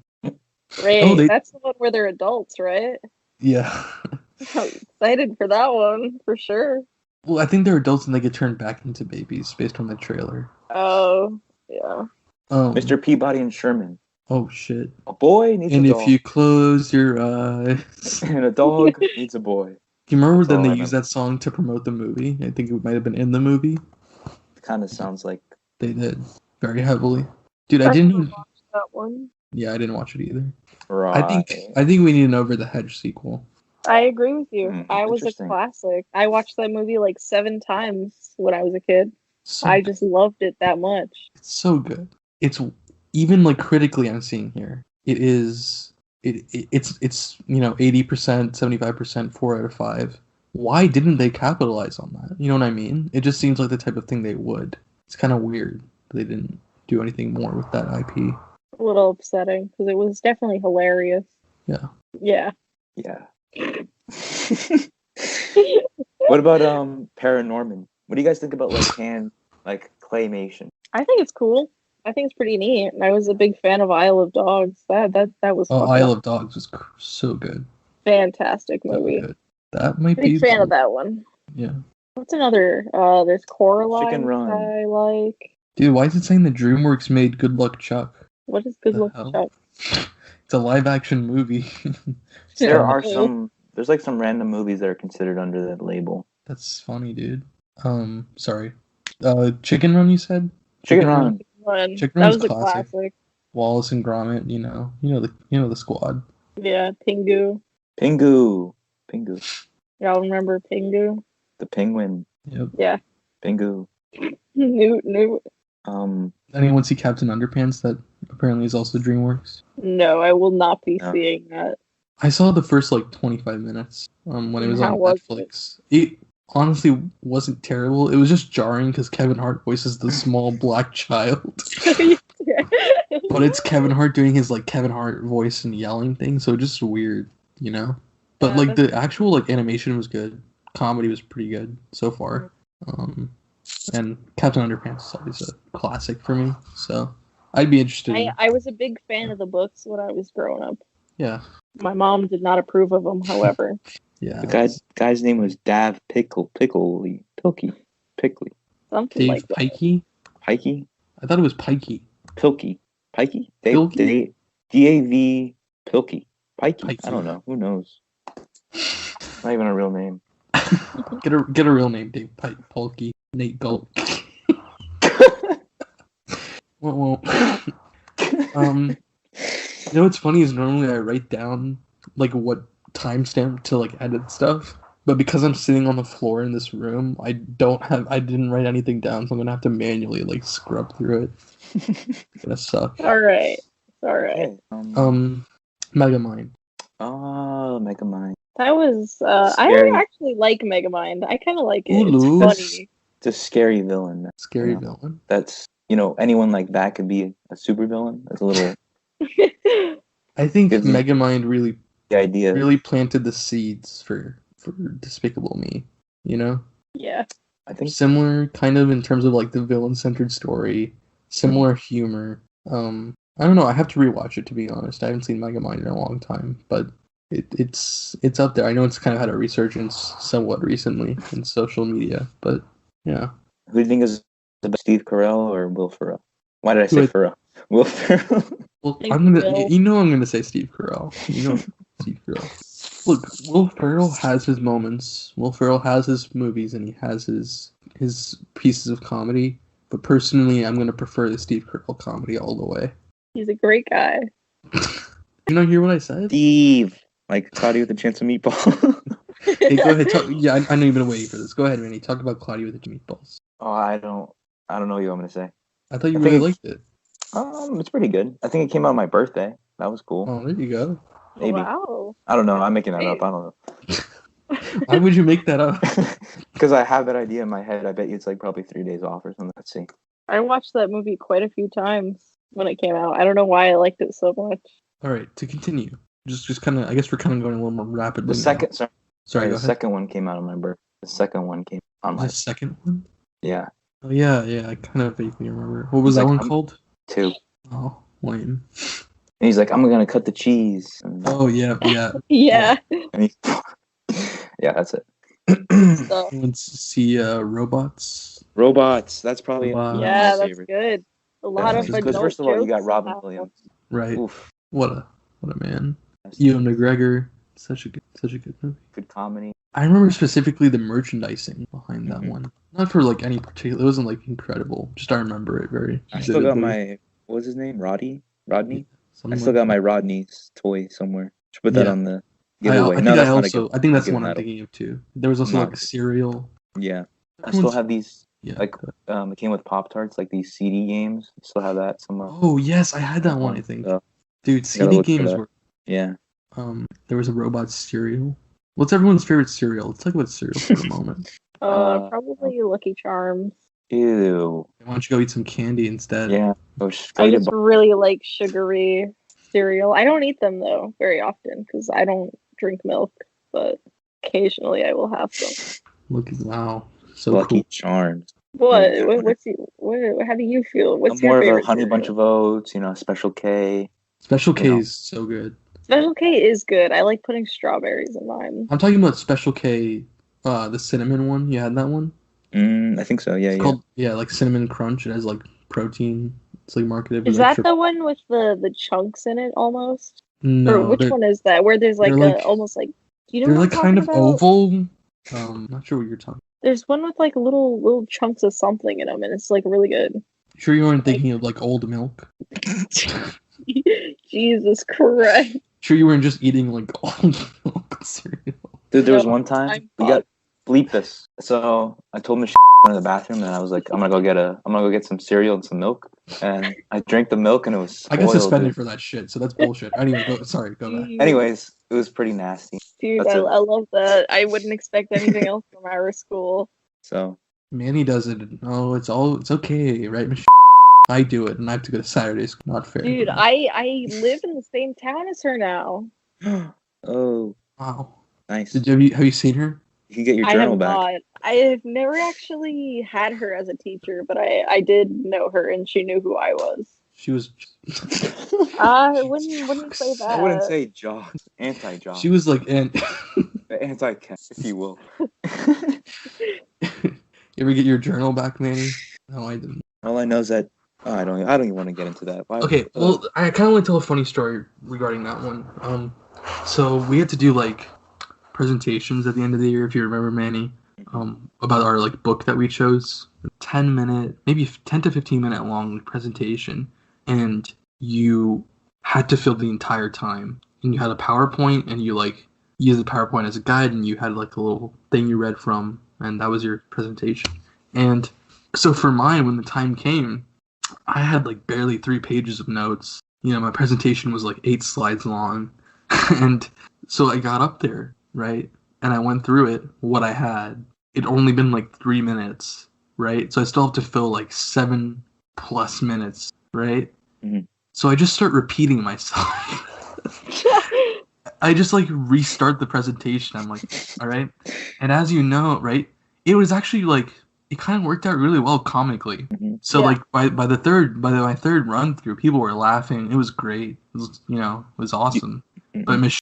Right. That's the one where they're adults, right? Yeah. I'm excited for that one, for sure. Well, I think they're adults and they get turned back into babies based on the trailer. Oh, yeah. Mr. Peabody and Sherman. Oh, shit. A boy needs a dog. And if you close your eyes... and a dog needs a boy. Do you remember then they used that song to promote the movie? I think it might have been in the movie. It kind of sounds like... They did. Very heavily. Dude, I didn't... watch that one. Yeah, I didn't watch it either. Right. I think we need an Over the Hedge sequel. I agree with you. I was a classic. I watched that movie like 7 times when I was a kid. I just loved it that much. It's so good. It's even like critically I'm seeing here. It's 80%, 75%, 4 out of 5. Why didn't they capitalize on that? You know what I mean? It just seems like the type of thing they would. It's kind of weird they didn't do anything more with that IP. A little upsetting because it was definitely hilarious. Yeah. Yeah. What about Paranorman? What do you guys think about like claymation? I think it's cool. I think it's pretty neat. I was a big fan of Isle of Dogs. That was. Oh, Isle of Dogs was so good. Fantastic movie. That might be. Big fan of that one. Yeah. What's another? There's Coraline. Chicken Run. I like. Dude, why is it saying that DreamWorks made Good Luck Chuck? What is Good Luck Chuck? It's a live action movie. There's like some random movies that are considered under that label. That's funny, dude. Sorry. Chicken Run, you said? Chicken Run. Chicken Run's a classic. Wallace and Gromit, you know the squad. Yeah, Pingu. Y'all remember Pingu? The penguin. Yep. Yeah. Pingu. Newt. Anyone see Captain Underpants? That apparently is also DreamWorks. No, I will not be seeing that. I saw the first 25 minutes when it was on Netflix. It honestly wasn't terrible. It was just jarring because Kevin Hart voices the small black child. But it's Kevin Hart doing his Kevin Hart voice and yelling thing, so just weird, you know? But the actual animation was good. Comedy was pretty good so far. And Captain Underpants is always a classic for me, so I'd be interested. I was a big fan of the books when I was growing up. Yeah. My mom did not approve of them, however. Yeah. The guy's name was Dav Pilkey. Something Dave like that. Pikey? I thought it was Pikey. Pikey? Pilkey? D-A-V Pilkey. Pikey? Pikey. I don't know. Who knows? Not even a real name. Get a real name, Dave Pilkey. Nate Gulp. well, you know what's funny is normally I write down what timestamp to edit stuff, but because I'm sitting on the floor in this room, I didn't write anything down, so I'm gonna have to manually scrub through it. It's gonna suck. All right. Okay. Megamind. Oh, Megamind. That was I actually like Megamind. I kind of like it. Ooh, it's funny. It's a scary villain. Villain. That's anyone like that could be a super villain. That's a little. I think Megamind really planted the seeds for Despicable Me. You know. Yeah. I think similar kind of in terms of the villain-centered story, similar humor. I don't know. I have to rewatch it to be honest. I haven't seen Megamind in a long time, but it's up there. I know it's kind of had a resurgence somewhat recently in social media, but yeah. Who do you think is the best, Steve Carell or Will Ferrell? Why did I say Ferrell? Will Ferrell. Well, I'm gonna say Steve Carell. Steve Carell. Look, Will Ferrell has his moments. Will Ferrell has his movies, and he has his pieces of comedy. But personally, I'm gonna prefer the Steve Carell comedy all the way. He's a great guy. You not hear what I said? Steve, like Cloudy with a Chance of Meatballs. Hey, go ahead. I know you've been waiting for this. Go ahead, Manny. Talk about Cloudy with the Meatballs. Oh, I don't know what you want me to say. I thought you really liked it. It's pretty good. I think it came out on my birthday. That was cool. Oh, there you go. Maybe. Wow. I don't know. I'm making that up. I don't know. Why would you make that up? Because I have that idea in my head. I bet you it's probably 3 days off or something. Let's see. I watched that movie quite a few times when it came out. I don't know why I liked it so much. All right, to continue. Just kind of, I guess we're kind of going a little more rapidly. The second one came out on my birthday. The second one came on my... The second one? Yeah. Oh, yeah, I kind of vaguely remember. What was that one called? 2. Oh, lame. And he's like, I'm going to cut the cheese. Oh, yeah. Yeah. And yeah, that's it. You want to see Robots? Robots. That's probably yeah, that's favorite. Good. A lot of adult because first of all, you got Robin now. Williams. Right. Oof. What a man. Ewan McGregor. Such a good movie. Good comedy. I remember specifically the merchandising behind that one. Not for any particular. It wasn't incredible. Just I remember it very. I still got my. What was his name? Rodney. I still got my Rodney's toy somewhere. Should put that on the giveaway. I think that's the one I'm thinking of too. There was also a cereal. Yeah. I still have these. Yeah. It came with Pop-Tarts, these CD games. I still have that somewhere. Oh yes, I had that one. I think. Dude, CD games were. Yeah. There was a robot cereal. What's everyone's favorite cereal? Let's talk about cereal for a moment. Probably Lucky Charms. Ew. Why don't you go eat some candy instead? Yeah. I just really like sugary cereal. I don't eat them though very often because I don't drink milk, but occasionally I will have some. Wow. So Lucky cool. Charms. What? How do you feel? What's your favorite? More of a Honey cereal? Bunch of Oats, Special K. Special K is so good. Special K is good. I like putting strawberries in mine. I'm talking about Special K The cinnamon one. You had that one? I think so. Yeah, It's yeah. called like cinnamon crunch. It has like protein. It's like marketed Is with like that the one with the chunks in it almost? Or No, which one is that? Where there's like they're like almost like, do you know they're what I'm like kind talking of about? oval. Not sure what you're talking. There's one with like little chunks of something in them, and it's like really good. Sure, you weren't Like, thinking of like old milk. Jesus Christ. Sure, you weren't just eating like old milk cereal. Dude, there was No, one time I'm we got bleep this. So I told Michelle to go to the bathroom, and I was like, I'm gonna go get some cereal and some milk. And I drank the milk, and it was spoiled. I got suspended for that shit, so that's bullshit. Anyway, go back. Anyways, it was pretty nasty. Dude, I love that. I wouldn't expect anything else from our school. So Manny does it. Oh, it's okay, right, Michelle? I do it, and I have to go to Saturday school. Not fair. Dude, I live in the same town as her now. Oh, wow, nice. have you seen her? You can get your I journal have back. not. I have never actually had her as a teacher, but I did know her, and she knew who I was. She was. I wouldn't say that. I wouldn't say jock. Anti-jock. She was like Anti-cat, if you will. You ever get your journal back, Manny? No, I didn't. All I know is that I don't even want to get into that. Okay, well, I kind of want to tell a funny story regarding that one. So we had to do like presentations at the end of the year, if you remember, Manny, about our like book that we chose. 10-minute, maybe 10 to 15-minute long presentation, and you had to fill the entire time. And you had a PowerPoint, and you like used the PowerPoint as a guide, and you had like a little thing you read from, and that was your presentation. And so for mine, when the time came, I had like barely 3 pages of notes. You know, my presentation was like 8 slides long. And so I got up there, right? And I went through it, what I had. It'd only been like 3 minutes, right? So I still have to fill like 7+ minutes, right? Mm-hmm. So I just start repeating myself. I just like restart the presentation. I'm like, all right. And as you know, right, it was actually like, it kind of worked out really well comically. Mm-hmm. So like by my third run through, people were laughing. It was great. It was, it was awesome. Mm-hmm. But Miss,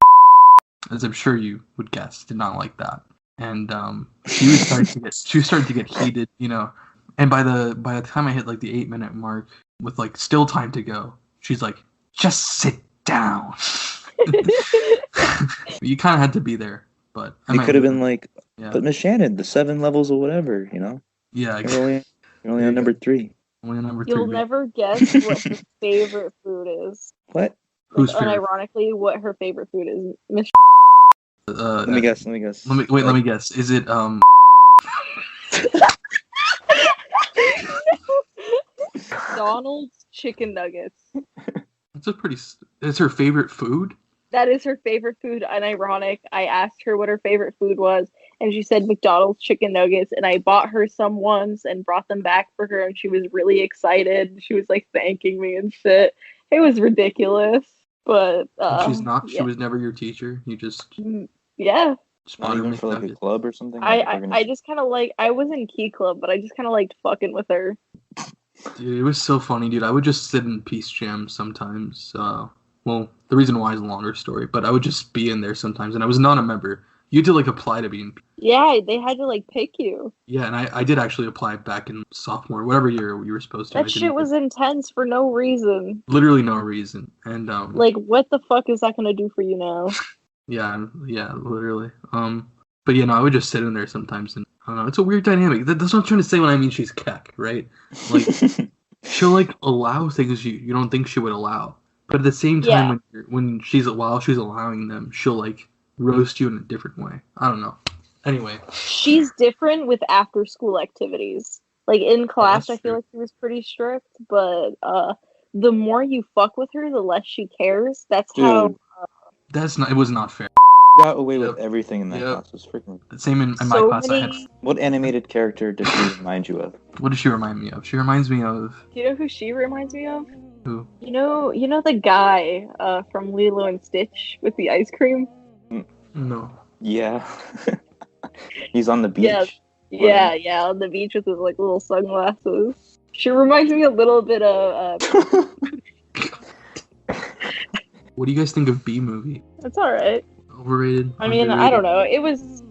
as I'm sure you would guess, did not like that. And she was starting to get heated, And by the time I hit like the 8-minute mark with like still time to go, she's like, just sit down. You kind of had to be there, but it could have been like, but Miss Shannon, the 7 levels or whatever, Yeah, exactly. You're only on number 3. Only on number 3. You'll never guess what her favorite food is. What? Who's favorite? Unironically, what her favorite food is, Miss. Let me guess. Let me guess. Is it Donald's chicken nuggets. It's her favorite food? That is her favorite food. Unironic. I asked her what her favorite food was, and she said McDonald's chicken nuggets, and I bought her some once and brought them back for her, and she was really excited. She was like thanking me and shit. It was ridiculous, but she's not. Yeah. She was never your teacher. You just Not even for like a club or something. I just kind of like. I was in Key Club, but I just kind of liked fucking with her. Dude, it was so funny, dude. I would just sit in Peace Jam sometimes. Well, the reason why is a longer story, but I would just be in there sometimes, and I was not a member. You had to like apply to be in. Yeah, they had to like pick you. Yeah, and I did actually apply back in sophomore, whatever year you were supposed to. That shit was intense for no reason. Literally no reason, and like, what the fuck is that gonna do for you now? Yeah, literally. But I would just sit in there sometimes, and I don't know. It's a weird dynamic. That's what I'm trying to say when I mean she's keck, right? Like, she'll like allow things you don't think she would allow, but at the same time, while she's allowing them, she'll like roast you in a different way. I don't know. Anyway, she's different with after school activities. Like in class, I feel like she was pretty strict, but the more you fuck with her, the less she cares. That's how. It was not fair. Got away with everything in that class. It was freaking. Same in my class. What animated character does she remind you of? What does she remind me of? She reminds me of. Do you know who she reminds me of? Who? You know the guy from Lilo and Stitch with the ice cream? No. Yeah. He's on the beach. Yeah, on the beach with his like little sunglasses. She reminds me a little bit of. What do you guys think of B Movie? It's all right. Overrated. I mean, I don't know. It was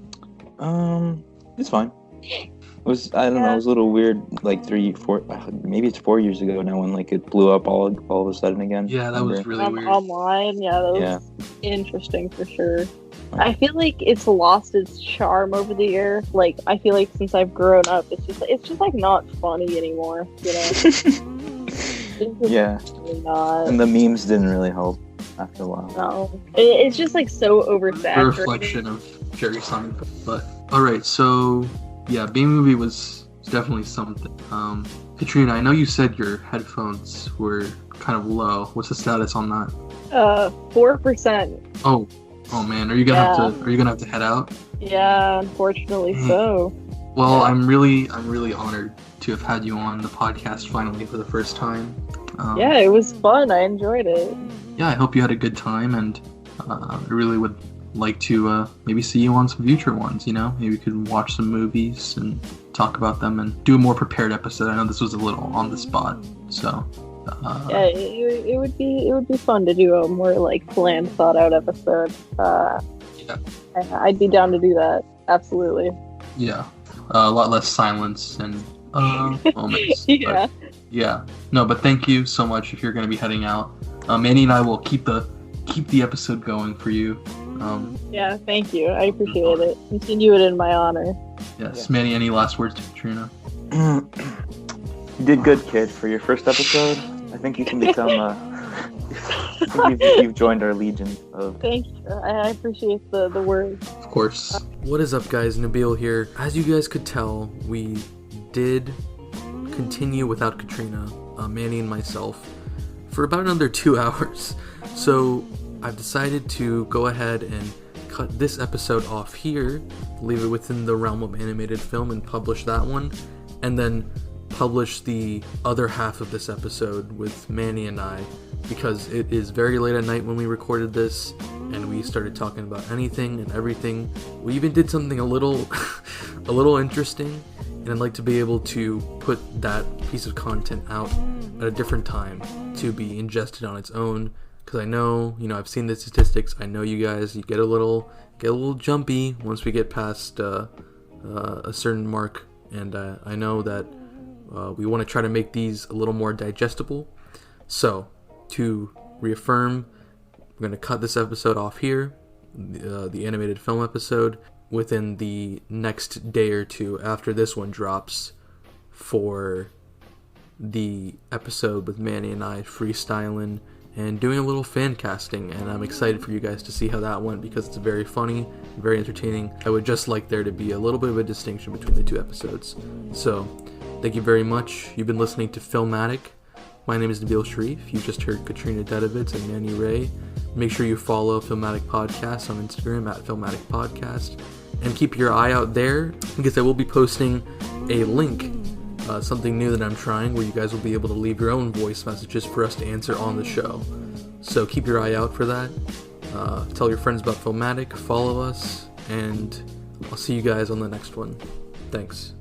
It's fine. It was, I don't know, it was a little weird, like maybe it's 4 years ago now when like it blew up all of a sudden again. Yeah, that was really weird. Online, that was interesting for sure. I feel like it's lost its charm over the year. Like, I feel like since I've grown up, it's just like not funny anymore, you know? Yeah. Really not. And the memes didn't really help after a while. No. It's just like so oversaturated. A reflection of Jerry Seinfeld. But, alright, so, yeah, B-Movie was definitely something. Katrina, I know you said your headphones were kind of low. What's the status on that? 4%. Oh man, are you gonna have to head out? Yeah, unfortunately so. Well, I'm really honored to have had you on the podcast finally for the first time. Yeah, it was fun. I enjoyed it. Yeah, I hope you had a good time, and I really would like to maybe see you on some future ones. You know, maybe we could watch some movies and talk about them and do a more prepared episode. I know this was a little on the spot, so. Yeah, it would be fun to do a more like planned, thought out episode. I'd be down to do that. Absolutely. Yeah, a lot less silence and moments. Yeah. Yeah. No, but thank you so much. If you're going to be heading out, Manny and I will keep the episode going for you. Yeah, thank you. I appreciate it. Continue it in my honor. Yes, Manny. Any last words to Katrina? You did good, kid, for your first episode. I think you can become. You've joined our legion of. Thank you. I appreciate the words. Of course. What is up, guys? Nabil here. As you guys could tell, we did continue without Katrina, Manny, and myself for about another 2 hours. So I've decided to go ahead and cut this episode off here, leave it within the realm of animated film, and publish that one, and then publish the other half of this episode with Manny and I, because it is very late at night when we recorded this, and we started talking about anything and everything. We even did something a little interesting, and I'd like to be able to put that piece of content out at a different time to be ingested on its own, because I know, I've seen the statistics. I know you guys, you get a little jumpy once we get past a certain mark, and I know that we want to try to make these a little more digestible. So, to reaffirm, we're going to cut this episode off here, the animated film episode, within the next day or two after this one drops, for the episode with Manny and I freestyling and doing a little fan casting, and I'm excited for you guys to see how that went, because it's very funny, very entertaining. I would just like there to be a little bit of a distinction between the two episodes. So, thank you very much. You've been listening to Filmatic. My name is Nabil Sharif. You just heard Katrina Dedovets and Manny Rea. Make sure you follow Filmatic Podcast on Instagram at Filmatic Podcast. And keep your eye out there, because I will be posting a link, something new that I'm trying, where you guys will be able to leave your own voice messages for us to answer on the show. So keep your eye out for that. Tell your friends about Filmatic, follow us, and I'll see you guys on the next one. Thanks.